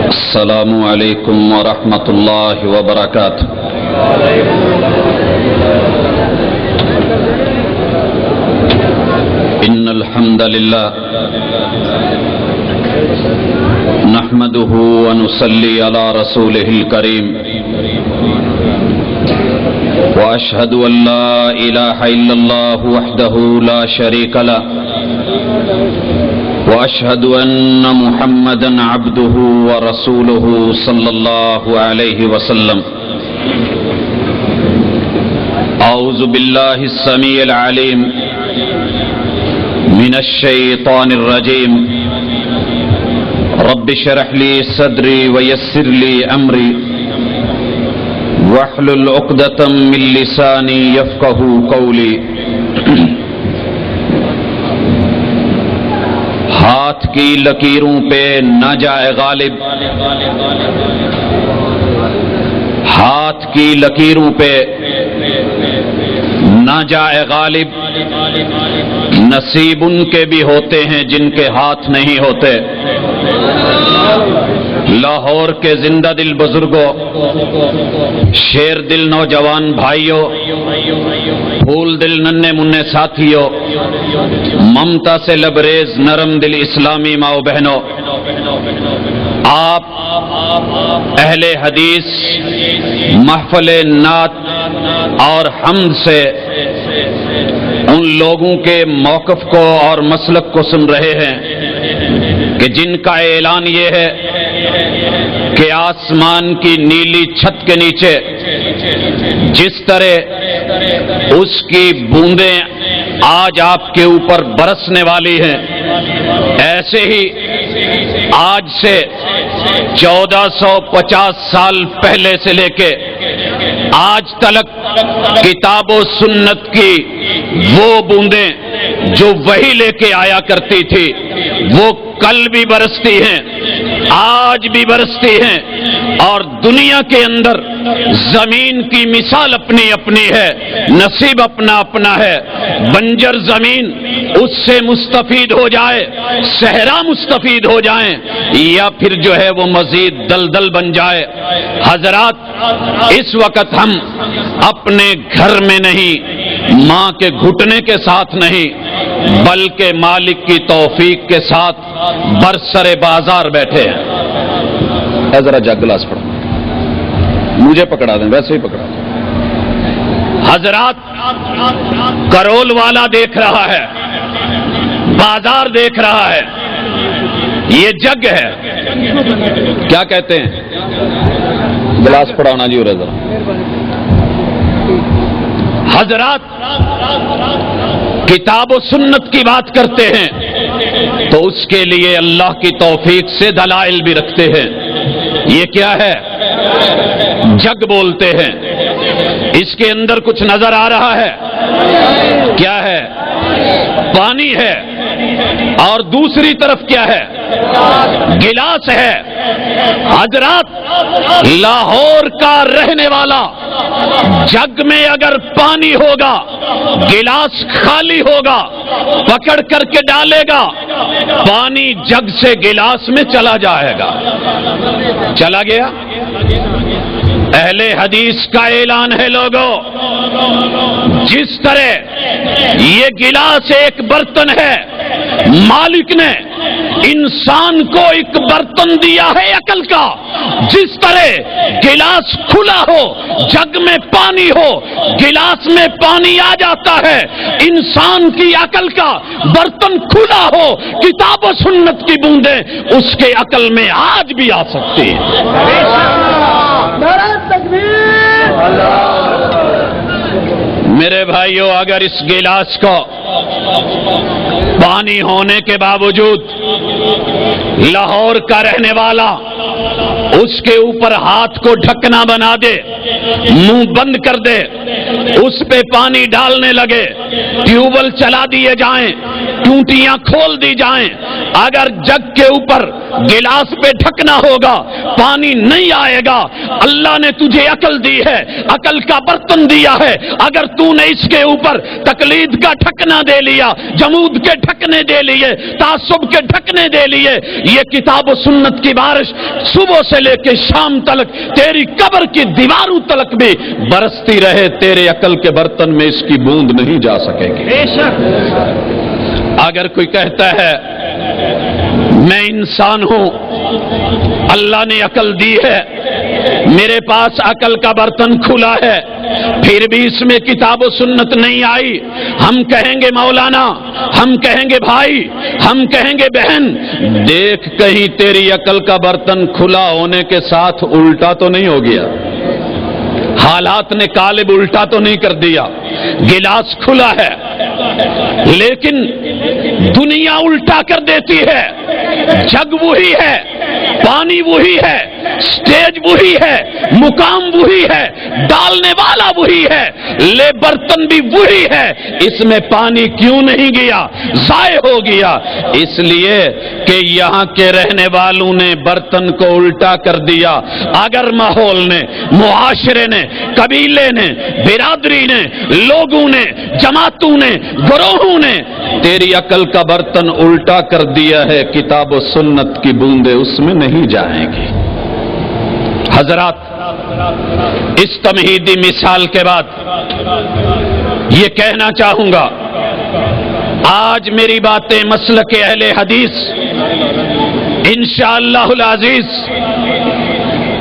السلام علیکم ورحمۃ اللہ وبرکاتہ۔ ان الحمد للہ نحمده ونصلی علی رسولہ الکریم واشهد ان لا الہ الا اللہ وحدہ لا شریک له واشهد ان محمدا عبده ورسوله صلی اللہ علیہ وسلم۔ اعوذ باللہ السمیع العلیم من الشیطان الرجیم۔ رب اشرح لي صدري ويسر لي امري واحلل عقدة من لساني يفقهوا قولي۔ ہاتھ کی لکیروں پہ نہ جائے غالب، ہاتھ کی لکیروں پہ نہ جائے غالب۔ نصیب ان کے بھی ہوتے ہیں جن کے ہاتھ نہیں ہوتے۔ لاہور کے زندہ دل بزرگوں، شیر دل نوجوان بھائیوں، پھول دل ننھے منھے ساتھیوں، ممتا سے لبریز نرم دل اسلامی ماؤ بہنوں، آپ اہل حدیث محفل نعت اور حمد سے ان لوگوں کے موقف کو اور مسلک کو سن رہے ہیں کہ جن کا اعلان یہ ہے کہ آسمان کی نیلی چھت کے نیچے جس طرح اس کی بوندیں آج آپ کے اوپر برسنے والی ہیں، ایسے ہی آج سے 1450 سال پہلے سے لے کے آج تلک کتاب و سنت کی وہ بوندیں جو وہی لے کے آیا کرتی تھی وہ کل بھی برستی ہیں، آج بھی برستی ہیں، اور دنیا کے اندر زمین کی مثال اپنی اپنی ہے، نصیب اپنا اپنا ہے۔ بنجر زمین اس سے مستفید ہو جائے، صحرا مستفید ہو جائیں، یا پھر جو ہے وہ مزید دلدل بن جائے۔ حضرات، اس وقت ہم اپنے گھر میں نہیں، ماں کے گھٹنے کے ساتھ نہیں، بلکہ مالک کی توفیق کے ساتھ برسر بازار بیٹھے ہیں۔ اے ذرا جگ گلاس پڑھو، مجھے پکڑا دیں، ویسے ہی پکڑا دیں۔ حضرات، کرول والا دیکھ رہا ہے، بازار دیکھ رہا ہے، یہ جگ ہے، کیا کہتے ہیں؟ گلاس پڑھانا جی، اور ذرا حضرات کتاب و سنت کی بات کرتے ہیں تو اس کے لیے اللہ کی توفیق سے دلائل بھی رکھتے ہیں۔ یہ کیا ہے؟ جگ بولتے ہیں۔ اس کے اندر کچھ نظر آ رہا ہے؟ کیا ہے؟ پانی ہے، اور دوسری طرف کیا ہے؟ گلاس ہے۔ حضرات، لاہور کا رہنے والا جگ میں اگر پانی ہوگا، گلاس خالی ہوگا، پکڑ کر کے ڈالے گا، پانی جگ سے گلاس میں چلا جائے گا۔ چلا گیا؟ اہل حدیث کا اعلان ہے لوگوں، جس طرح یہ گلاس ایک برتن ہے، مالک نے انسان کو ایک برتن دیا ہے عقل کا، جس طرح گلاس کھلا ہو، جگ میں پانی ہو، گلاس میں پانی آ جاتا ہے۔ انسان کی عقل کا برتن کھلا ہو، کتاب و سنت کی بوندیں اس کے عقل میں آج بھی آ سکتی ہیں۔ میرے بھائیوں، اگر اس گلاس کو پانی ہونے کے باوجود لاہور کا رہنے والا اس کے اوپر ہاتھ کو ڈھکنا بنا دے، منہ بند کر دے، اس پہ پانی ڈالنے لگے، ٹیوبویل چلا دیے جائیں، ٹوٹیاں کھول دی جائیں، اگر جگ کے اوپر گلاس پہ ڈھکنا ہوگا پانی نہیں آئے گا۔ اللہ نے تجھے عقل دی ہے، عقل کا برتن دیا ہے، اگر تو نے اس کے اوپر تقلید کا ڈھکنا دے لیا، جمود کے ڈھکنے دے لیے، تعصب کے ڈھکنے دے لیے، یہ کتاب و سنت کی بارش صبح سے لے کے شام تلک تیری قبر کی دیواروں تلک بھی برستی رہے، تیرے عقل کے برتن میں اس کی بوند نہیں جا سکے گی۔ بے شک۔ اگر کوئی کہتا ہے میں انسان ہوں، اللہ نے عقل دی ہے، میرے پاس عقل کا برتن کھلا ہے، پھر بھی اس میں کتاب و سنت نہیں آئی، ہم کہیں گے مولانا، ہم کہیں گے بھائی، ہم کہیں گے بہن، دیکھ کہیں تیری عقل کا برتن کھلا ہونے کے ساتھ الٹا تو نہیں ہو گیا، حالات نے قالب الٹا تو نہیں کر دیا، گلاس کھلا ہے لیکن دنیا الٹا کر دیتی ہے، جگ وہی ہے، پانی وہی ہے، سٹیج وہی ہے، مقام وہی ہے، ڈالنے والا وہی ہے، لے برتن بھی وہی ہے، اس میں پانی کیوں نہیں گیا، ضائع ہو گیا، اس لیے کہ یہاں کے رہنے والوں نے برتن کو الٹا کر دیا۔ اگر ماحول نے، معاشرے نے، قبیلے نے، برادری نے، لوگوں نے، جماعتوں نے، گروہوں نے تیری عقل کا برتن الٹا کر دیا ہے، کتاب و سنت کی بوندیں اس میں نہیں جائیں گی۔ حضرات، اس تمہیدی مثال کے بعد یہ کہنا چاہوں گا، آج میری باتیں مسلک اہل حدیث انشاءاللہ العزیز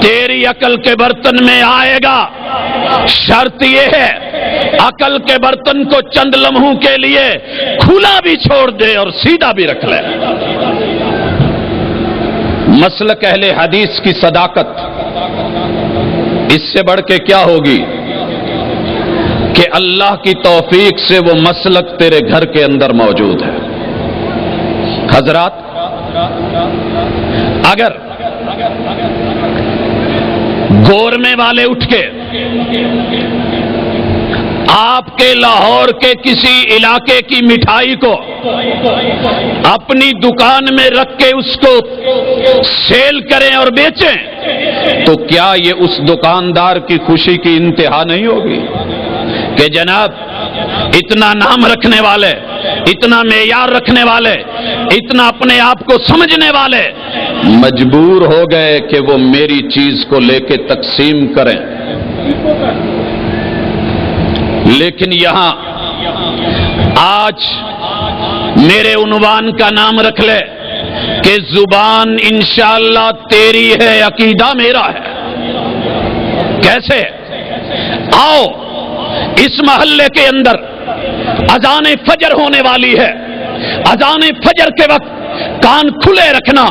تیری عقل کے برتن میں آئے گا، شرط یہ ہے عقل کے برتن کو چند لمحوں کے لیے کھلا بھی چھوڑ دے اور سیدھا بھی رکھ لے۔ مسلک اہل حدیث کی صداقت اس سے بڑھ کے کیا ہوگی کہ اللہ کی توفیق سے وہ مسلک تیرے گھر کے اندر موجود ہے۔ حضرات، اگر گورمے والے اٹھ کے آپ کے لاہور کے کسی علاقے کی مٹھائی کو اپنی دکان میں رکھ کے اس کو سیل کریں اور بیچیں تو کیا یہ اس دکاندار کی خوشی کی انتہا نہیں ہوگی کہ جناب اتنا نام رکھنے والے، اتنا معیار رکھنے والے، اتنا اپنے آپ کو سمجھنے والے مجبور ہو گئے کہ وہ میری چیز کو لے کے تقسیم کریں؟ لیکن یہاں آج میرے عنوان کا نام رکھ لے کہ زبان انشاءاللہ تیری ہے، عقیدہ میرا ہے۔ کیسے؟ آؤ اس محلے کے اندر اذان فجر ہونے والی ہے، اذان فجر کے وقت کان کھلے رکھنا،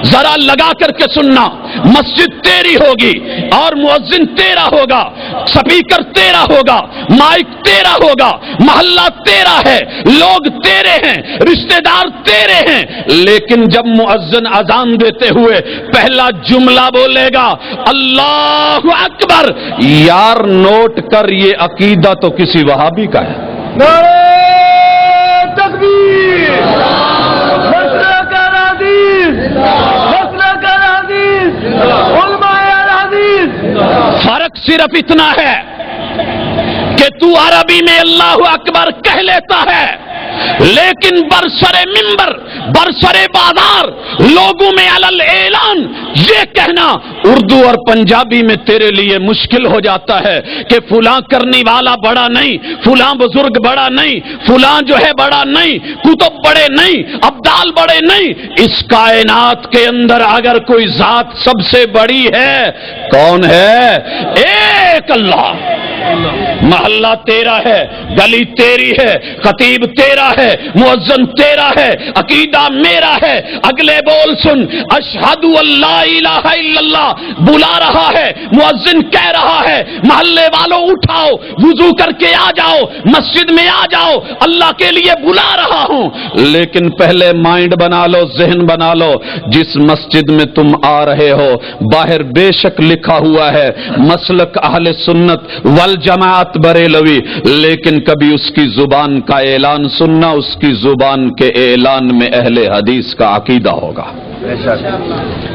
ذرا لگا کر کے سننا، مسجد تیری ہوگی اور مؤذن تیرا ہوگا، سپیکر تیرا ہوگا، مائک تیرا ہوگا، محلہ تیرا ہے، لوگ تیرے ہیں، رشتہ دار تیرے ہیں، لیکن جب مؤذن اذان دیتے ہوئے پہلا جملہ بولے گا اللہ اکبر، یار نوٹ کر یہ عقیدہ تو کسی وہابی کا ہے۔ نعرہ تکبیر، فرق صرف اتنا ہے کہ تو عربی میں اللہ اکبر کہہ لیتا ہے، لیکن برسرے منبر، برسرے بازار لوگوں میں علل اعلان یہ کہنا اردو اور پنجابی میں تیرے لیے مشکل ہو جاتا ہے کہ فلاں کرنی والا بڑا نہیں، فلاں بزرگ بڑا نہیں، فلاں جو ہے بڑا نہیں، کتب بڑے نہیں، ابدال بڑے نہیں۔ اس کائنات کے اندر اگر کوئی ذات سب سے بڑی ہے، کون ہے؟ ایک اللہ۔ محلہ تیرا ہے، گلی تیری ہے، خطیب تیرا ہے، مؤذن تیرا ہے، عقیدہ میرا ہے۔ اگلے بول سن، اشہد اللہ الہ الا اللہ بلا رہا ہے، مؤذن کہہ رہا ہے، محلے والوں اٹھاؤ، وضو کر کے آ جاؤ، مسجد میں آ جاؤ، اللہ کے لیے بلا رہا ہوں۔ لیکن پہلے مائنڈ بنا لو، ذہن بنا لو، جس مسجد میں تم آ رہے ہو باہر بے شک لکھا ہوا ہے مسلک اہل سنت الجماعت بریلوی، لیکن کبھی اس کی زبان کا اعلان سننا، اس کی زبان کے اعلان میں اہل حدیث کا عقیدہ ہوگا۔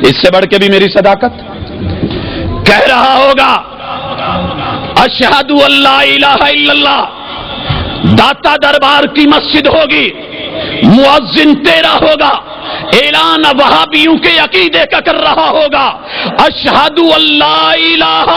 اس سے بڑھ کے بھی میری صداقت کہہ رہا ہوگا اشہد ان لا الہ الا اللہ، داتا دربار کی مسجد ہوگی، مؤذن تیرا ہوگا، اعلان وہابیوں کے عقیدے کا کر رہا ہوگا اشہد ان لا الہ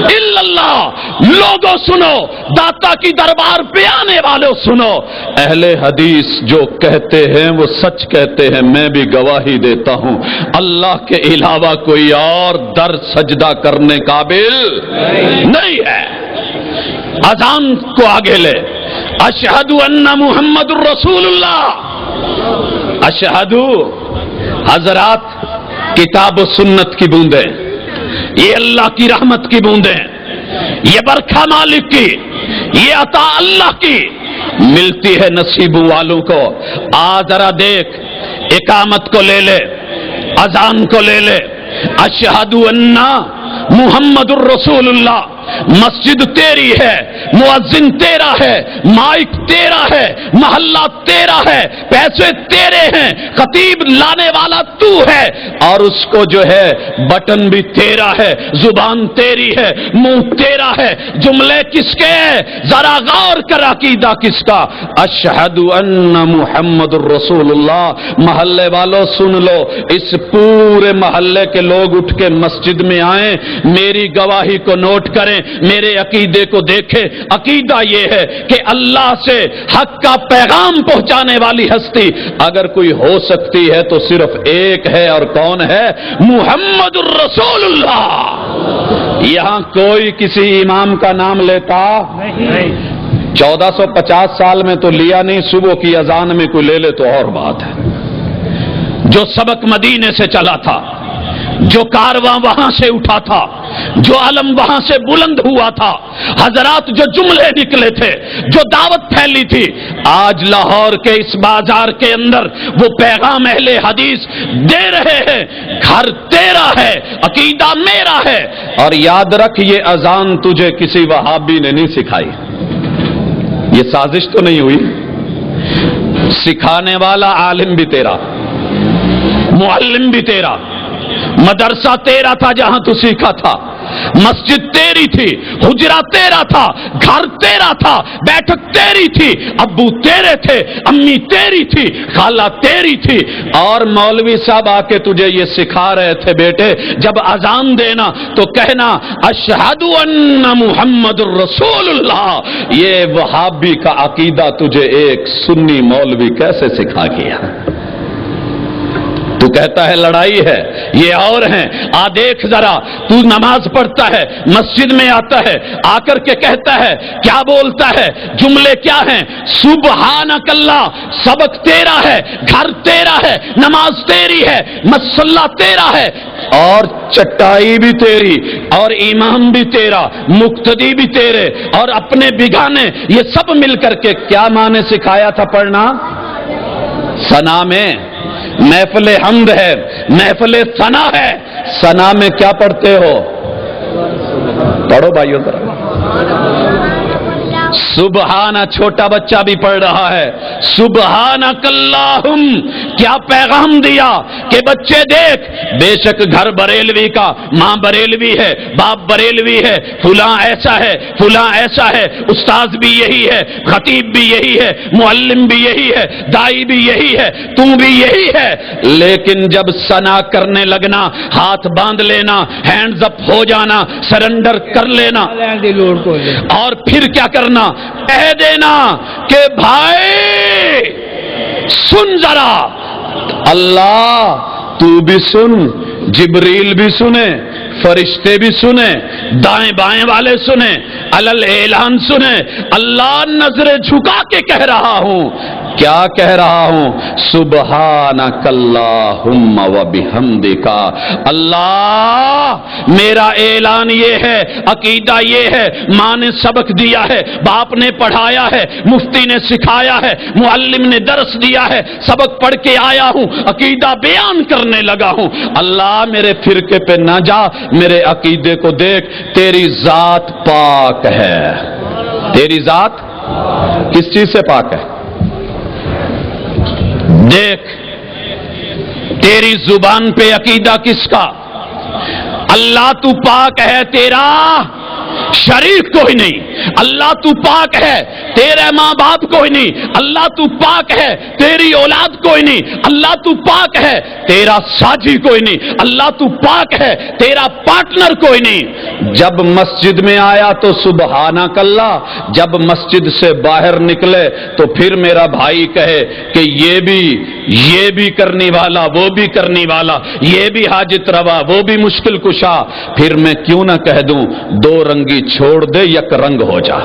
الا اللہ۔ لوگوں سنو، داتا کی دربار پہ آنے والوں سنو، اہل حدیث جو کہتے ہیں وہ سچ کہتے ہیں، میں بھی گواہی دیتا ہوں، اللہ کے علاوہ کوئی اور در سجدہ کرنے قابل نہیں ہے۔ اذان کو آگے لے، اشہد ان محمد الرسول اللہ۔ اشہد، حضرات، کتاب و سنت کی بوندیں، یہ اللہ کی رحمت کی بوندیں، یہ برکھا مالک کی، یہ عطا اللہ کی ملتی ہے نصیب والوں کو۔ ذرا دیکھ، اقامت کو لے لے، اذان کو لے لے، اشہد ان محمد الرسول اللہ، مسجد تیری ہے، مؤذن تیرا ہے، مائک تیرا ہے، محلہ تیرا ہے، پیسے تیرے ہیں، خطیب لانے والا تو ہے، اور اس کو جو ہے بٹن بھی تیرا ہے، زبان تیری ہے، منہ تیرا ہے، جملے کس کے ہیں؟ ذرا غور کر، عقیدہ کس کا؟ اشہد ان محمد الرسول اللہ۔ محلے والوں سن لو، اس پورے محلے کے لوگ اٹھ کے مسجد میں آئیں، میری گواہی کو نوٹ کریں، میرے عقیدے کو دیکھیں۔ عقیدہ یہ ہے کہ اللہ سے حق کا پیغام پہنچانے والی ہستی اگر کوئی ہو سکتی ہے تو صرف ایک ہے، اور کون ہے؟ محمد الرسول اللہ۔ یہاں کوئی کسی امام کا نام لیتا نہیں۔ 1450 سال میں تو لیا نہیں، صبح کی اذان میں کوئی لے لے تو اور بات ہے۔ جو سبق مدینے سے چلا تھا، جو کارواں وہاں سے اٹھا تھا، جو علم وہاں سے بلند ہوا تھا، حضرات جو جملے نکلے تھے، جو دعوت پھیلی تھی، آج لاہور کے اس بازار کے اندر وہ پیغام اہل حدیث دے رہے ہیں۔ گھر تیرا ہے، عقیدہ میرا ہے، اور یاد رکھ یہ اذان تجھے کسی وہابی نے نہیں سکھائی، یہ سازش تو نہیں ہوئی، سکھانے والا عالم بھی تیرا، معلم بھی تیرا، مدرسہ تیرا تھا جہاں تو سیکھا تھا، مسجد تیری تھی، حجرہ تیرا تھا، گھر تیرا تھا، بیٹھک تیری تھی، ابو تیرے تھے، امی تیری تھی، خالہ تیری تھی، اور مولوی صاحب آ کے تجھے یہ سکھا رہے تھے بیٹے جب اذان دینا تو کہنا اشہد ان محمد الرسول اللہ۔ یہ وہابی کا عقیدہ تجھے ایک سنی مولوی کیسے سکھا گیا؟ تو کہتا ہے لڑائی ہے، یہ اور ہیں۔ دیکھ ذرا، تو نماز پڑھتا ہے، مسجد میں آتا ہے، آ کر کے کہتا ہے، کیا بولتا ہے؟ جملے کیا ہیں؟ سبحانک اللہ، سبق تیرا ہے، گھر تیرا ہے، نماز تیری ہے، مصلی تیرا ہے، اور چٹائی بھی تیری، اور امام بھی تیرا، مقتدی بھی تیرے، اور اپنے بگانے، یہ سب مل کر کے کیا ماں نے سکھایا تھا پڑھنا؟ ثنا میں محفل حمد ہے، محفل ثنا ہے، ثنا میں کیا پڑھتے ہو؟ پڑھو بھائیو ذرا، سبحانہ، چھوٹا بچہ بھی پڑھ رہا ہے، سبحانک اللہم۔ کیا پیغام دیا کہ بچے دیکھ، بے شک گھر بریلوی کا، ماں بریلوی ہے، باپ بریلوی ہے، فلاں ایسا ہے، فلاں ایسا ہے، استاذ بھی یہی ہے، خطیب بھی یہی ہے، معلم بھی یہی ہے، دائی بھی یہی ہے، تو بھی یہی ہے، لیکن جب ثنا کرنے لگنا، ہاتھ باندھ لینا، ہینڈز اپ ہو جانا، سرنڈر کر لینا، اور پھر کیا کرنا؟ کہہ دینا کہ بھائی سن ذرا، اللہ تو بھی سن، جبریل بھی سنے، فرشتے بھی سنے، دائیں بائیں والے سنے، علل اعلان سنے، اللہ نظریں جھکا کے کہہ رہا ہوں، کیا کہہ رہا ہوں؟ سبحانک اللہم و بحمدک۔ اللہ میرا اعلان یہ ہے، عقیدہ یہ ہے، ماں نے سبق دیا ہے، باپ نے پڑھایا ہے، مفتی نے سکھایا ہے، معلم نے درس دیا ہے، سبق پڑھ کے آیا ہوں، عقیدہ بیان کرنے لگا ہوں۔ اللہ میرے فرقے پہ نہ جا، میرے عقیدے کو دیکھ، تیری ذات پاک ہے۔ تیری ذات کس چیز سے پاک ہے؟ دیکھ، تیری زبان پہ عقیدہ کس کا؟ اللہ تو پاک ہے، تیرا شریک کوئی نہیں۔ اللہ تو پاک ہے، تیرے ماں باپ کوئی نہیں۔ اللہ تو پاک ہے، تیری اولاد کوئی نہیں۔ اللہ تو پاک ہے، تیرا ساجی کوئی نہیں۔ اللہ تو پاک ہے، تیرا پارٹنر کوئی نہیں۔ جب مسجد میں آیا تو سبحانک اللہ، جب مسجد سے باہر نکلے تو پھر میرا بھائی کہے کہ یہ بھی کرنے والا، وہ بھی کرنے والا، یہ بھی حاجت روا، وہ بھی مشکل کشا، پھر میں کیوں نہ کہہ دوں دو رنگی چھوڑ دے، یک رنگ ہو جا۔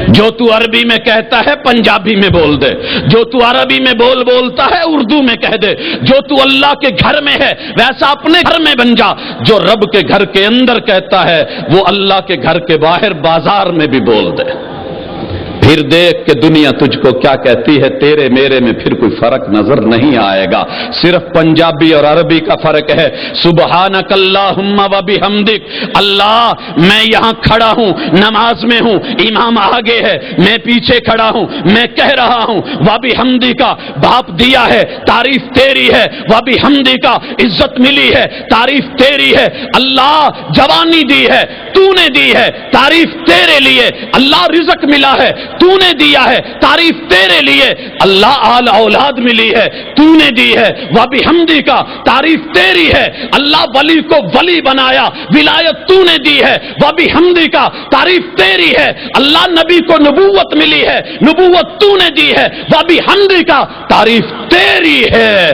جو تو عربی میں کہتا ہے پنجابی میں بول دے، جو تو عربی میں بولتا ہے اردو میں کہہ دے، جو تو اللہ کے گھر میں ہے ویسا اپنے گھر میں بن جا، جو رب کے گھر کے اندر کہتا ہے وہ اللہ کے گھر کے باہر بازار میں بھی بول دے۔ پھر دیکھ کہ دنیا تجھ کو کیا کہتی ہے، تیرے میرے میں پھر کوئی فرق نظر نہیں آئے گا، صرف پنجابی اور عربی کا فرق ہے۔ سبحانک اللہم و بحمدک۔ اللہ میں یہاں کھڑا ہوں، نماز میں ہوں، امام آگے ہے، میں پیچھے کھڑا ہوں، میں کہہ رہا ہوں و بحمدک، باپ دیا ہے، تعریف تیری ہے، و بحمدک، عزت ملی ہے، تعریف تیری ہے، اللہ جوانی دی ہے، تو نے دی ہے، تعریف تیرے لیے، اللہ رزق ملا ہے، تو نے دیا ہے، تعریف تیرے لیے، اللہ آل اولاد ملی ہے، تو نے دی ہے، وَبِحَمْدِكَ، تعریف تیری ہے، اللہ ولی کو ولی بنایا، ولایت تو نے دی ہے، وَبِحَمْدِكَ، تعریف تیری ہے، اللہ نبی کو نبوت ملی ہے، نبوت تو نے دی ہے، وَبِحَمْدِكَ، تعریف تیری ہے۔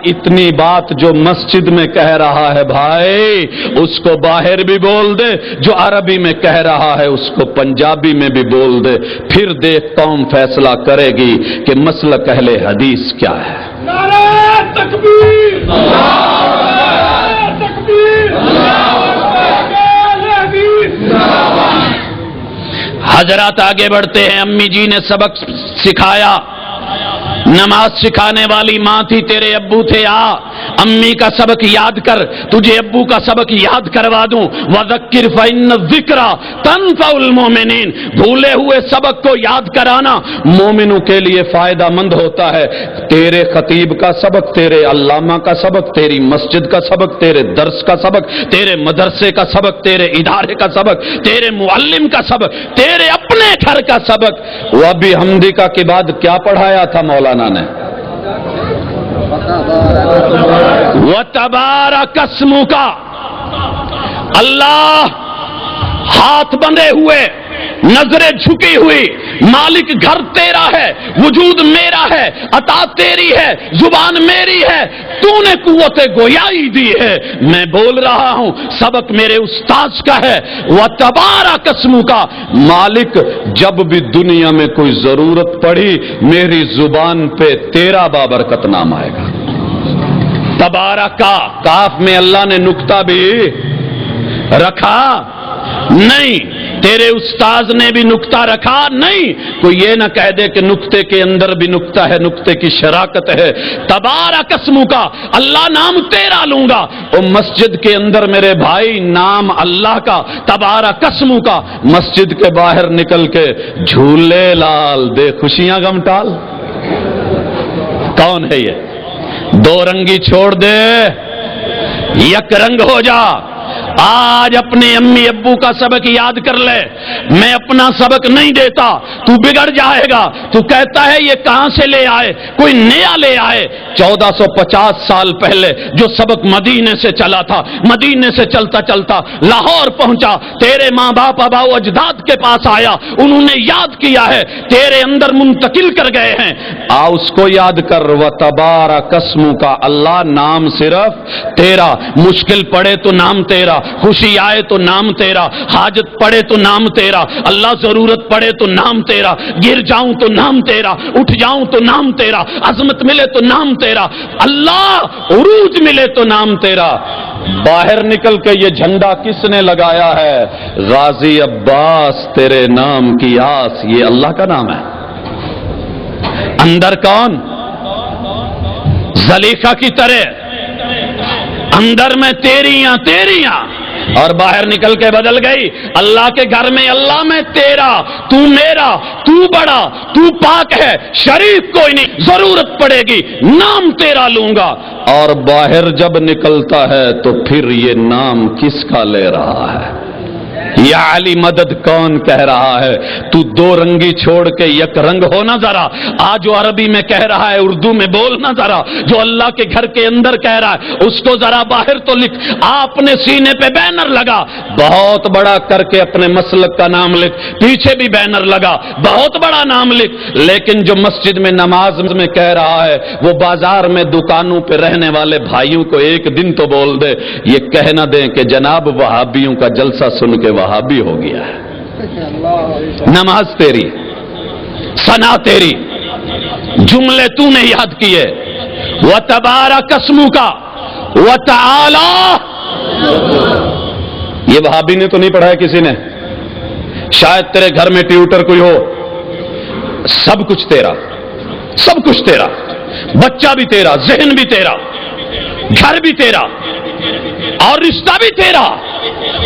اتنی بات جو مسجد میں کہہ رہا ہے بھائی، اس کو باہر بھی بول دے، جو عربی میں کہہ رہا ہے اس کو پنجابی میں بھی بول دے، پھر دیکھ قوم فیصلہ کرے گی کہ مسلک اہل حدیث کیا ہے۔ نعرہ تکبیر! نعرہ تکبیر! حضرات آگے بڑھتے ہیں۔ امی جی نے سبق سکھایا، نماز سکھانے والی ماں تھی، تیرے ابو تھے، امی کا سبق یاد کر، تجھے ابو کا سبق یاد کروا دوں۔ وَذَكِّرْ فَإِنَّ الذِّكْرَ تَنفَعُ الْمُؤْمِنِينَ، بھولے ہوئے سبق کو یاد کرانا مومنوں کے لیے فائدہ مند ہوتا ہے۔ تیرے خطیب کا سبق، تیرے علامہ کا سبق، تیری مسجد کا سبق، تیرے درس کا سبق، تیرے مدرسے کا سبق، تیرے ادارے کا سبق، تیرے معلم کا سبق، تیرے اپنے گھر کا سبق۔ وَبِحَمْدِكَ کے بعد کیا پڑھایا تھا مولانا نے؟ وَتَبَارَكَ اسْمُكَ، اللہ ہاتھ بندھے ہوئے، نظریں جھکی ہوئی، مالک گھر تیرا ہے، وجود میرا ہے، عطا تیری ہے، زبان میری ہے، تو نے قوت گویائی دی ہے، میں بول رہا ہوں، سبق میرے استاذ کا ہے۔ وَتَبَارَكَ اسْمُكَ، مالک جب بھی دنیا میں کوئی ضرورت پڑی میری زبان پہ تیرا بابرکت نام آئے گا۔ تبارکا، کاف میں اللہ نے نکتہ بھی رکھا نہیں، تیرے استاذ نے بھی نکتہ رکھا نہیں، کوئی یہ نہ کہہ دے کہ نکتے کے اندر بھی نکتہ ہے، نکتے کی شراکت ہے۔ تبارک اسمک، اللہ نام تیرا لوں گا۔ او مسجد کے اندر میرے بھائی نام اللہ کا، تبارک اسمک، مسجد کے باہر نکل کے جھولے لال دے خوشیاں غم ٹال، کون ہے یہ؟ دو رنگی چھوڑ دے، یک رنگ ہو جا۔ آج اپنے امی ابو کا سبق یاد کر لے، میں اپنا سبق نہیں دیتا، تو بگڑ جائے گا۔ تو کہتا ہے یہ کہاں سے لے آئے، کوئی نیا لے آئے۔ 1450 سال پہلے جو سبق مدینے سے چلا تھا، مدینے سے چلتا چلتا لاہور پہنچا، تیرے ماں باپ آبا و اجداد کے پاس آیا، انہوں نے یاد کیا ہے، تیرے اندر منتقل کر گئے ہیں۔ اس کو یاد کر، وَتَبَارَكَ اسْمُكَ، اللہ نام صرف تیرا، مشکل پڑے تو نام تیرا، خوشی آئے تو نام تیرا، حاجت پڑے تو نام تیرا، اللہ ضرورت پڑے تو نام تیرا، گر جاؤں تو نام تیرا، اٹھ جاؤں تو نام تیرا، عظمت ملے تو نام تیرا، اللہ عروج ملے تو نام تیرا۔ باہر نکل کے یہ جھنڈا کس نے لگایا ہے؟ غازی عباس تیرے نام کی آس، یہ اللہ کا نام ہے۔ اندر کون؟ زلیخا کی طرح اندر میں تیریاں تیریاں، اور باہر نکل کے بدل گئی اللہ کے گھر میں اللہ میں تیرا، تو میرا، تو بڑا، تو پاک ہے، شریک کوئی نہیں، ضرورت پڑے گی نام تیرا لوں گا۔ اور باہر جب نکلتا ہے تو پھر یہ نام کس کا لے رہا ہے؟ یا علی مدد کون کہہ رہا ہے؟ تو دو رنگی چھوڑ کے یک رنگ ہونا ذرا، آج جو عربی میں کہہ رہا ہے اردو میں بولنا ذرا، جو اللہ کے گھر کے اندر کہہ رہا ہے اس کو ذرا باہر تو لکھ۔ آپ نے سینے پہ بینر لگا بہت بڑا کر کے اپنے مسلک کا نام لکھ، پیچھے بھی بینر لگا بہت بڑا نام لکھ، لیکن جو مسجد میں نماز میں کہہ رہا ہے وہ بازار میں دکانوں پہ رہنے والے بھائیوں کو ایک دن تو بول دے، یہ کہہ نہ دیں کہ جناب وہابیوں کا جلسہ سن کے وہابی ہو گیا ہے۔ نماز تیری، ثنا تیری، جملے تو نے یاد کیے، وَتَبَارَكَ اسْمُكَ وَتَعَالَى۔ یہ وہابی نے تو نہیں پڑھا ہے کسی نے، شاید تیرے گھر میں ٹیوٹر کوئی ہو۔ سب کچھ تیرا، سب کچھ تیرا، بچہ بھی تیرا، ذہن بھی تیرا، گھر بھی تیرا، اور رشتہ بھی تیرا،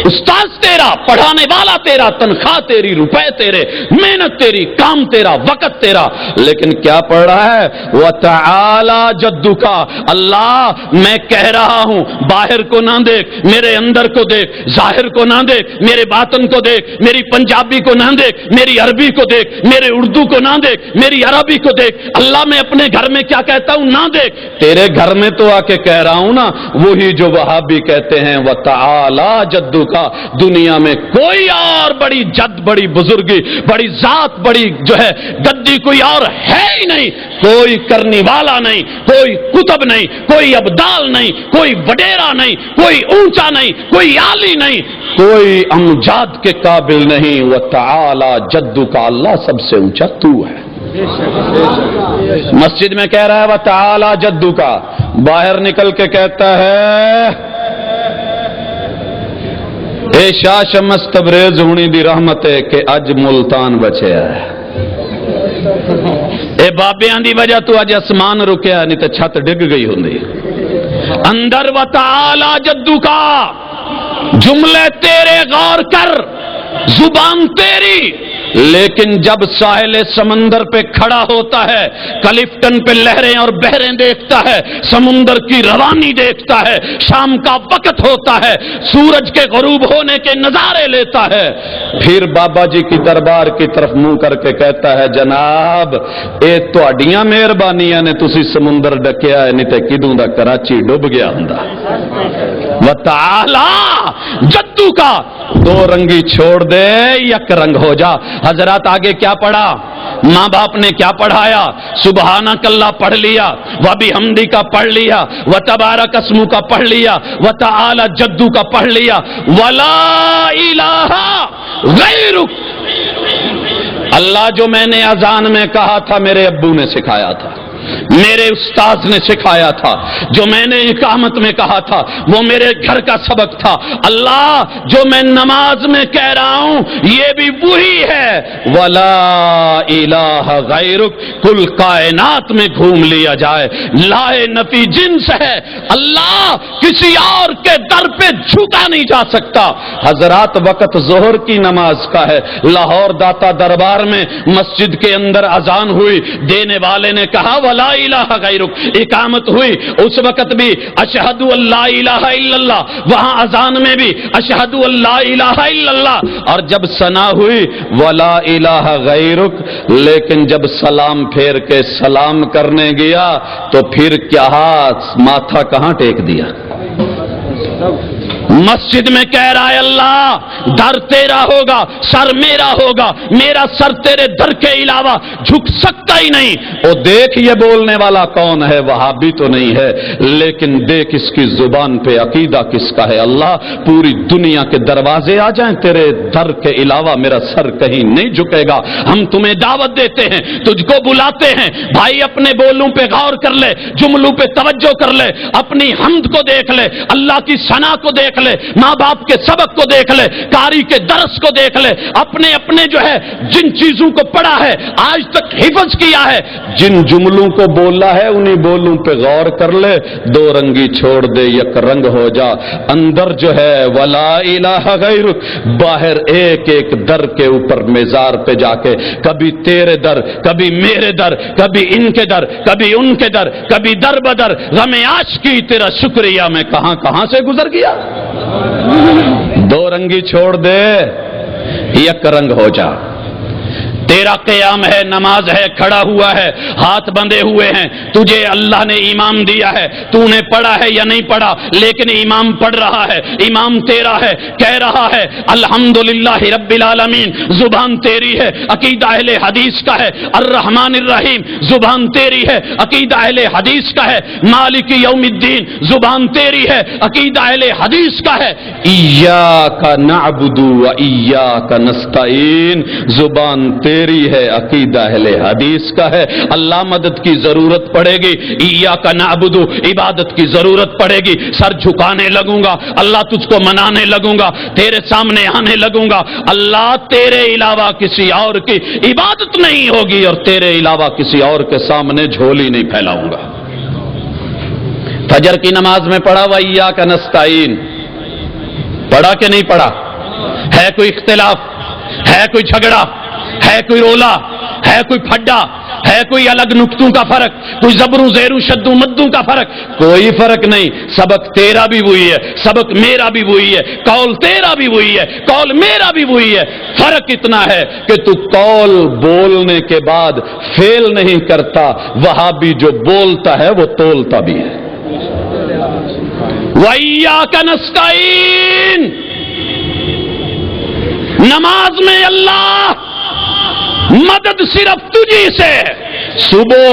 استاذ تیرا، پڑھانے والا تیرا، تنخواہ تیری، روپے تیرے، محنت تیری، کام تیرا، وقت تیرا، لیکن کیا پڑھ رہا ہے؟ وَتَعَالَى جَدُّكَ۔ اللہ میں کہہ رہا ہوں باہر کو نہ دیکھ، میرے اندر کو دیکھ، ظاہر کو نہ دیکھ، میرے باطن کو دیکھ، میری پنجابی کو نہ دیکھ، میری عربی کو دیکھ، میرے اردو کو نہ دیکھ، میری عربی کو دیکھ۔ اللہ میں اپنے گھر میں کیا کہتا ہوں نہ دیکھ، تیرے گھر میں تو آ کے کہہ رہا ہوں نا، وہی جو وہابی کہتے ہیں وَتَعَالَى جَدُّكَ۔ دنیا میں کوئی اور بڑی جد، بڑی بزرگی، بڑی ذات، بڑی جو ہے گدی کوئی اور ہے ہی نہیں، کوئی کرنی والا نہیں، کوئی قطب نہیں، کوئی ابدال نہیں، کوئی وڈیرا نہیں، کوئی اونچا نہیں، کوئی عالی نہیں، کوئی امجاد کے قابل نہیں۔ وَتَعَالَى جَدُّكَ، اللہ سب سے اونچا تو ہے۔ مسجد میں کہہ رہا ہے وَتَعَالَى جَدُّكَ، باہر نکل کے کہتا ہے اے شاہ شمس تبریز ہونی دی رحمت ہے کہ اج ملتان بچے ہے، اے بابیاں دی وجہ تو اج اسمان رکیا نہیں تے چھت ڈگ گئی ہوندی۔ اندر وَتَعَالَى جَدُّكَ، جملے تیرے غور کر، زبان تیری، لیکن جب ساحل سمندر پہ کھڑا ہوتا ہے، کلفٹن پہ لہریں اور بحریں دیکھتا ہے، سمندر کی روانی دیکھتا ہے، شام کا وقت ہوتا ہے، سورج کے غروب ہونے کے نظارے لیتا ہے، پھر بابا جی کی دربار کی طرف منہ کر کے کہتا ہے جناب اے تہاڈیاں مہربانیاں نے تسی سمندر ڈکیا ہے، نہیں تے کدوں دا کراچی ڈوب گیا ہوندا۔ وَتَعَالَى جَدُّكَ، دو رنگی چھوڑ دے یک رنگ ہو جا۔ حضرات آگے کیا پڑھا؟ ماں باپ نے کیا پڑھایا؟ سبحانک اللہ پڑھ لیا، وبحمدی کا پڑھ لیا، وتبارک اسمک کا پڑھ لیا، وتعالی جدو کا پڑھ لیا، ولا الہ غیرک۔ اللہ جو میں نے اذان میں کہا تھا میرے ابو نے سکھایا تھا، میرے استاذ نے سکھایا تھا، جو میں نے اقامت میں کہا تھا وہ میرے گھر کا سبق تھا۔ اللہ جو میں نماز میں کہہ رہا ہوں یہ بھی وہی ہے، ولا الہ غیرک، کل کائنات میں گھوم لیا جائے لائے نفی جنس ہے، اللہ کسی اور کے در پہ جھکا نہیں جا سکتا۔ حضرات وقت ظہر کی نماز کا ہے، لاہور داتا دربار میں مسجد کے اندر اذان ہوئی، دینے والے نے کہا ولا الہ غیرک، اقامت ہوئی، اس وقت بھی اشہد اللہ الہ الا اللہ، وہاں اذان میں بھی اشہد اللہ الہ الا اللہ، اور جب ثنا ہوئی ولا الہ غیرک، لیکن جب سلام پھیر کے سلام کرنے گیا تو پھر کیا ماتھا کہاں ٹیک دیا؟ مسجد میں کہہ رہا ہے اللہ در تیرا ہوگا سر میرا ہوگا, میرا سر تیرے در کے علاوہ جھک سکتا ہی نہیں. او دیکھ یہ بولنے والا کون ہے, وہابی تو نہیں ہے, لیکن دیکھ اس کی زبان پہ عقیدہ کس کا ہے. اللہ پوری دنیا کے دروازے آ جائیں, تیرے در کے علاوہ میرا سر کہیں نہیں جھکے گا. ہم تمہیں دعوت دیتے ہیں, تجھ کو بلاتے ہیں, بھائی اپنے بولوں پہ غور کر لے, جملوں پہ توجہ کر لے, اپنی حمد کو دیکھ لے, اللہ کی ثنا کو دیکھ لے, ماں باپ کے سبق کو دیکھ لے, قاری کے درس کو دیکھ لے, اپنے جو ہے جن چیزوں کو پڑھا ہے آج تک حفظ کیا ہے, جن جملوں کو بولا ہے انہی بولوں پہ غور کر لے. دو رنگی چھوڑ دے, یک رنگ ہو جا. اندر جو ہے ولا الہ غیرک, باہر ایک ایک در کے اوپر میزار پہ جا کے کبھی تیرے در, کبھی میرے در, کبھی ان کے در, کبھی ان کے در, کبھی در بدر, غم عاشقی تیرا شکریہ میں کہاں کہاں سے گزر گیا. دو رنگی چھوڑ دے, یک رنگ ہو جا. تیرا قیام ہے, نماز ہے, کھڑا ہوا ہے, ہاتھ بندھے ہوئے ہیں, تجھے اللہ نے امام دیا ہے, تو نے پڑھا ہے یا نہیں پڑھا, لیکن امام پڑھ رہا ہے, امام تیرا ہے, کہہ رہا ہے الحمدللہ رب العالمین, زبان تیری ہے, عقیدہ اہل حدیث کا ہے. الرحمن الرحیم, زبان تیری ہے, عقیدہ اہل حدیث کا ہے. مالک یوم الدین, زبان تیری ہے, عقیدہ اہل حدیث کا ہے. ایاک نعبد و ایاک نستعین, زبان تیری ہے, عقیدہ اہل حدیث کا ہے. اللہ مدد کی ضرورت پڑے گی, ایاک نعبد, عبادت کی ضرورت پڑے گی, سر جھکانے لگوں گا, اللہ تجھ کو منانے لگوں گا, تیرے سامنے آنے لگوں گا. اللہ تیرے علاوہ کسی اور کی عبادت نہیں ہوگی, اور تیرے علاوہ کسی اور کے سامنے جھولی نہیں پھیلاؤں گا. فجر کی نماز میں پڑھا وَإِيَّاكَ نَسْتَعِينُ, پڑھا کہ نہیں پڑھا؟ ہے کوئی اختلاف, ہے کوئی جھگڑا, ہے کوئی رولا, ہے کوئی پھڈا, ہے کوئی الگ نقطوں کا فرق, کوئی زبروں زیروں شدوں مدوں کا فرق؟ کوئی فرق نہیں. سبق تیرا بھی وہی ہے, سبق میرا بھی وہی ہے, قول تیرا بھی وہی ہے, قول میرا بھی وہی ہے. فرق اتنا ہے کہ تو قول بولنے کے بعد فیل نہیں کرتا, وہابی جو بولتا ہے وہ تولتا بھی ہے. وَإِيَّاكَ نَسْتَعِينُ, نماز میں اللہ مدد صرف تجھی سے. صبح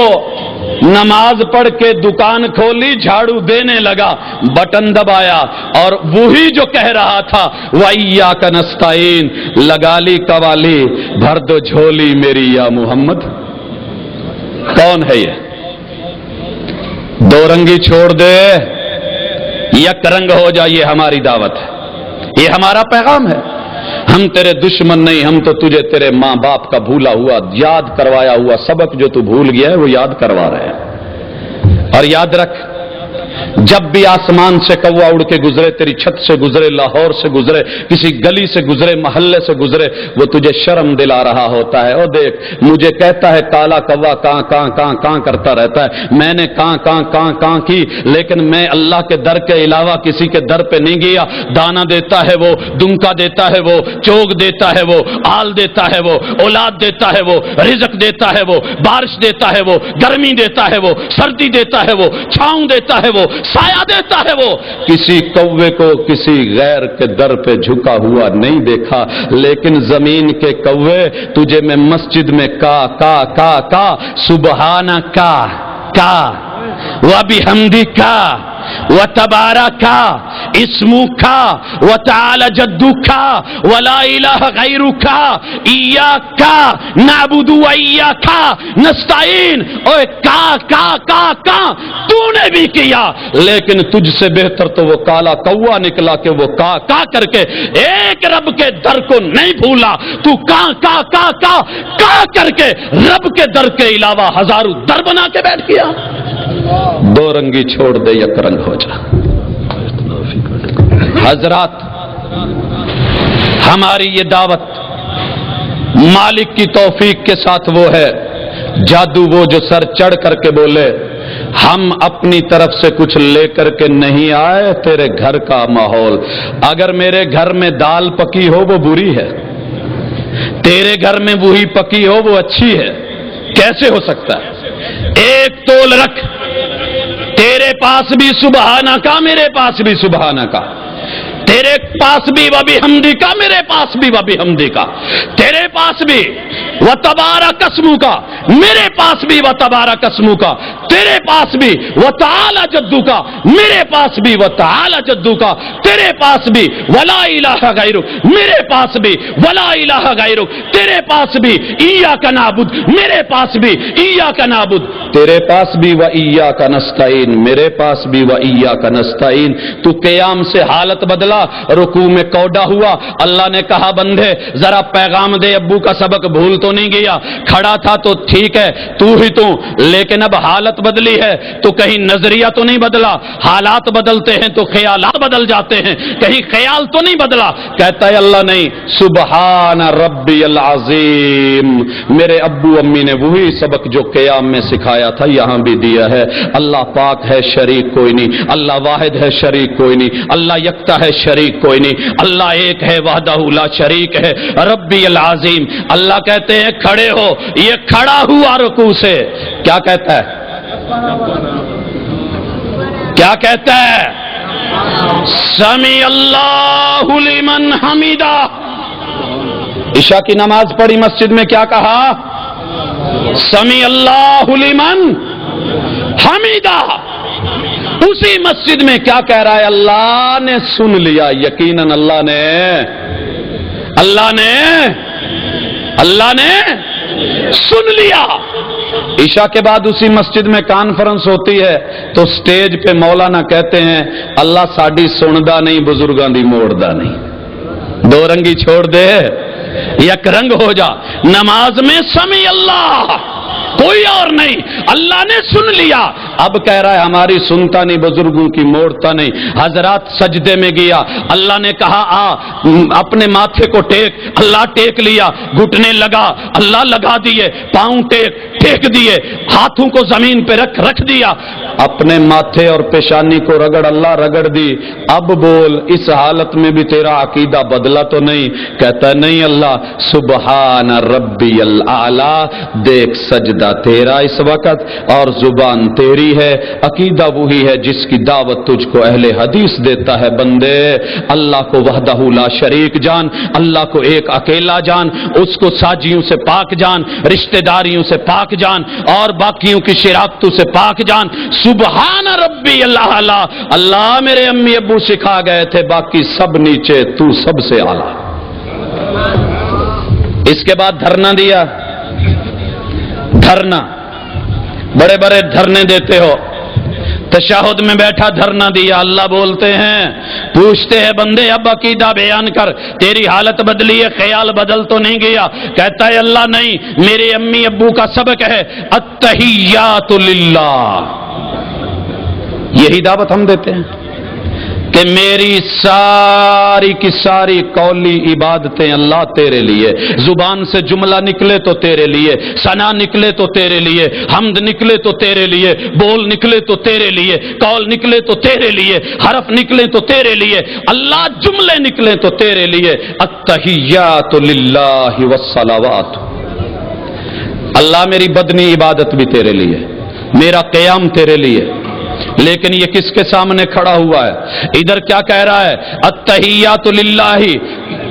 نماز پڑھ کے دکان کھولی, جھاڑو دینے لگا, بٹن دبایا, اور وہی جو کہہ رہا تھا وَإِيَّاكَ نَسْتَعِينُ, لگا لی قوالی, بھر دو جھولی میری یا محمد. کون ہے یہ؟ دو رنگی چھوڑ دے, یک رنگ ہو جا. یہ ہماری دعوت ہے, یہ ہمارا پیغام ہے. ہم تیرے دشمن نہیں, ہم تو تجھے تیرے ماں باپ کا بھولا ہوا, یاد کروایا ہوا سبق جو تو بھول گیا ہے وہ یاد کروا رہے ہیں. اور یاد رکھ, جب بھی آسمان سے کوا اڑ کے گزرے, تیری چھت سے گزرے, لاہور سے گزرے, کسی گلی سے گزرے, محلے سے گزرے, وہ تجھے شرم دلا رہا ہوتا ہے. او دیکھ, مجھے کہتا ہے کالا کوا کاں کاں کاں کاں کرتا رہتا ہے, میں نے کاں کاں کاں کاں کی, لیکن میں اللہ کے در کے علاوہ کسی کے در پہ نہیں گیا. دانا دیتا ہے وہ, دنکا دیتا ہے وہ, چوگ دیتا ہے وہ, آل دیتا ہے وہ, اولاد دیتا ہے وہ, رزق دیتا ہے وہ, بارش دیتا ہے وہ, گرمی دیتا ہے وہ, سردی دیتا ہے وہ, چھاؤں دیتا ہے وہ, سایہ دیتا ہے وہ. کسی کوے کو کسی غیر کے در پہ جھکا ہوا نہیں دیکھا, لیکن زمین کے کوے تجھے میں مسجد میں کا سبحانک کا وبحمدک وتبارک اسمک وتعالی جدک ولا الہ غیرک ایاک نعبد و ایاک نستعین. اوے کا تو نے بھی کیا, لیکن تجھ سے بہتر تو وہ کالا کوا نکلا کہ وہ کا کر کے ایک رب کے در کو نہیں بھولا. تو کا کر کے رب کے در کے علاوہ ہزاروں در بنا کے بیٹھ گیا. دو رنگی چھوڑ دے, یک رنگ ہو جا. حضرات, ہماری یہ دعوت مالک کی توفیق کے ساتھ وہ ہے, جادو وہ جو سر چڑھ کر کے بولے ہم اپنی طرف سے کچھ لے کر کے نہیں آئے. تیرے گھر کا ماحول, اگر میرے گھر میں دال پکی ہو وہ بری ہے, تیرے گھر میں وہی پکی ہو وہ اچھی ہے. کیسے ہو سکتا ہے؟ ایک تول رکھ, تیرے پاس بھی سبحانہ کا, میرے پاس بھی سبحانہ کا. تیرے پاس بھی و بحمدی کا، میرے پاس بھی و بحمدی کا، تیرے پاس بھی و تبارک اسمو کا، میرے پاس بھی و تبارک اسمو کا، تیرے پاس بھی و تعالی جدو کا، میرے پاس بھی و تعالی جدو کا، تیرے پاس بھی ولا الہ غیرک، میرے پاس بھی ولا الہ غیرک، تیرے پاس بھی ایاک نعبد، میرے پاس بھی ایاک نعبد، تیرے پاس بھی و ایاک نستعین، میرے پاس بھی و ایاک نستعین۔ تو قیام سے حالت بدلا، رکوع میں کوڈا ہوا، اللہ نے کہا بندے ذرا پیغام دے، ابو کا سبق بھول تو نہیں گیا، کھڑا تھا تو ٹھیک ہے تو ہی تو، لیکن اب حالت بدلی ہے تو کہیں نظریہ تو نہیں بدلا، حالات بدلتے ہیں تو خیالات بدل جاتے ہیں، کہیں خیال تو نہیں بدلا، کہتا ہے اللہ نہیں، سبحان ربی العظیم، میرے ابو امی نے وہی سبق جو قیام میں سکھایا تھا یہاں بھی دیا ہے۔ اللہ پاک ہے، شریک کوئی نہیں، اللہ واحد ہے، شریک کوئی نہیں، اللہ یکتا ہے، شریک کوئی نہیں، اللہ ایک ہے، وحدہ لا شریک ہے، ربی العظیم۔ اللہ کہتے ہیں کھڑے ہو، یہ کھڑا ہوا رکوع سے، کیا کہتا ہے؟ کیا کہتا ہے؟ سمیع اللہ لمن حمیدہ۔ عشاء کی نماز پڑھی مسجد میں، کیا کہا؟ سمیع اللہ لمن حمیدہ۔ اسی مسجد میں کیا کہہ رہا ہے؟ اللہ نے سن لیا، یقیناً اللہ نے سن لیا۔ عشاء کے بعد اسی مسجد میں کانفرنس ہوتی ہے تو سٹیج پہ مولانا کہتے ہیں اللہ ساڈی سندا نہیں، بزرگاں دی موڑدا نہیں، دو رنگی چھوڑ دے، یک رنگ ہو جا۔ نماز میں سمیع اللہ، کوئی اور نہیں، اللہ نے سن لیا۔ اب کہہ رہا ہے ہماری سنتا نہیں، بزرگوں کی موڑتا نہیں۔ حضرات سجدے میں گیا، اللہ نے کہا آ اپنے ماتھے کو ٹیک، اللہ ٹیک لیا، گھٹنے لگا، اللہ لگا دیے، پاؤں ٹیک دیے، ہاتھوں کو زمین پہ رکھ دیا، اپنے ماتھے اور پیشانی کو رگڑ، اللہ رگڑ دی۔ اب بول اس حالت میں بھی تیرا عقیدہ بدلا تو نہیں؟ کہتا ہے نہیں اللہ، سبحان ربی الاعلی، دیکھ سجدہ تیرا اس وقت اور زبان تیری ہے، عقیدہ وہی ہے جس کی دعوت تجھ کو اہل حدیث دیتا ہے۔ بندے اللہ کو وحدہ لا شریک جان، اللہ کو ایک اکیلا جان، اس کو ساجیوں سے پاک جان، رشتہ داریوں سے پاک جان اور باقیوں کی شراکتوں سے پاک جان۔ سبحان ربی الاعلی، اللہ میرے امی ابو سکھا گئے تھے، باقی سب نیچے، تو سب سے اعلیٰ۔ اس کے بعد دھرنا دیا، دھرنا، بڑے بڑے دھرنے دیتے ہو، تشہد میں بیٹھا دھرنا دیا، اللہ بولتے ہیں، پوچھتے ہیں بندے اب عقیدہ بیان کر، تیری حالت بدلی ہے، خیال بدل تو نہیں گیا؟ کہتا ہے اللہ نہیں، میرے امی ابو کا سبق ہے التحیات للہ، یہی دعوت ہم دیتے ہیں کہ میری ساری کی ساری قولی عبادتیں اللہ تیرے لیے، زبان سے جملہ نکلے تو تیرے لیے، ثنا نکلے تو تیرے لیے، حمد نکلے تو تیرے لیے، بول نکلے تو تیرے لیے، قول نکلے تو تیرے لیے، حرف نکلے تو تیرے لیے، اللہ جملے نکلے تو تیرے لیے۔ التحیات للہ والصلوات، اللہ میری بدنی عبادت بھی تیرے لیے، میرا قیام تیرے لیے، لیکن یہ کس کے سامنے کھڑا ہوا ہے؟ ادھر کیا کہہ رہا ہے؟ التحیات للہ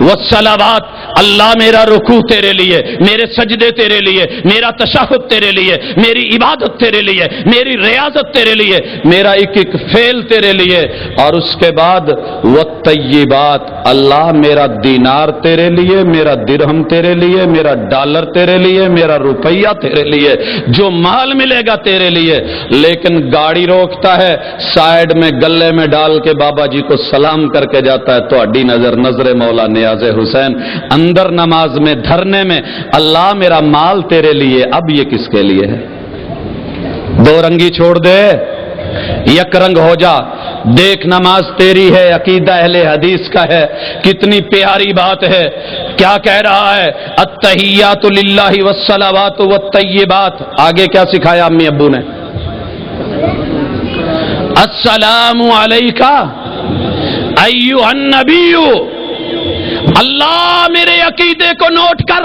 والصلوات، اللہ میرا رکوع تیرے لیے، میرے سجدے تیرے لیے، میرا تشہد تیرے لیے، میری عبادت تیرے لیے، میری ریاضت تیرے لیے، میرا ایک ایک فعل تیرے لیے۔ اور اس کے بعد والطیبات، اللہ میرا دینار تیرے لیے، میرا درہم تیرے لیے، میرا ڈالر تیرے لیے، میرا روپیہ تیرے لیے، جو مال ملے گا تیرے لیے۔ لیکن گاڑی روکتا ہے، سائیڈ میں گلے میں ڈال کے بابا جی کو سلام کر کے جاتا ہے، تو اڈی نظر مولا نیاز حسین، اندر نماز میں دھرنے میں اللہ میرا مال تیرے لیے، اب یہ کس کے لیے ہے؟ دو رنگی چھوڑ دے، یک رنگ ہو جا، دیکھ نماز تیری ہے، عقیدہ اہل حدیث کا ہے، کتنی پیاری بات ہے۔ کیا کہہ رہا ہے؟ التحیات للہ والصلوات والطیبات، آگے کیا سکھایا امی ابو نے؟ السلام علیکہ ایھا النبی، اللہ میرے عقیدے کو نوٹ کر،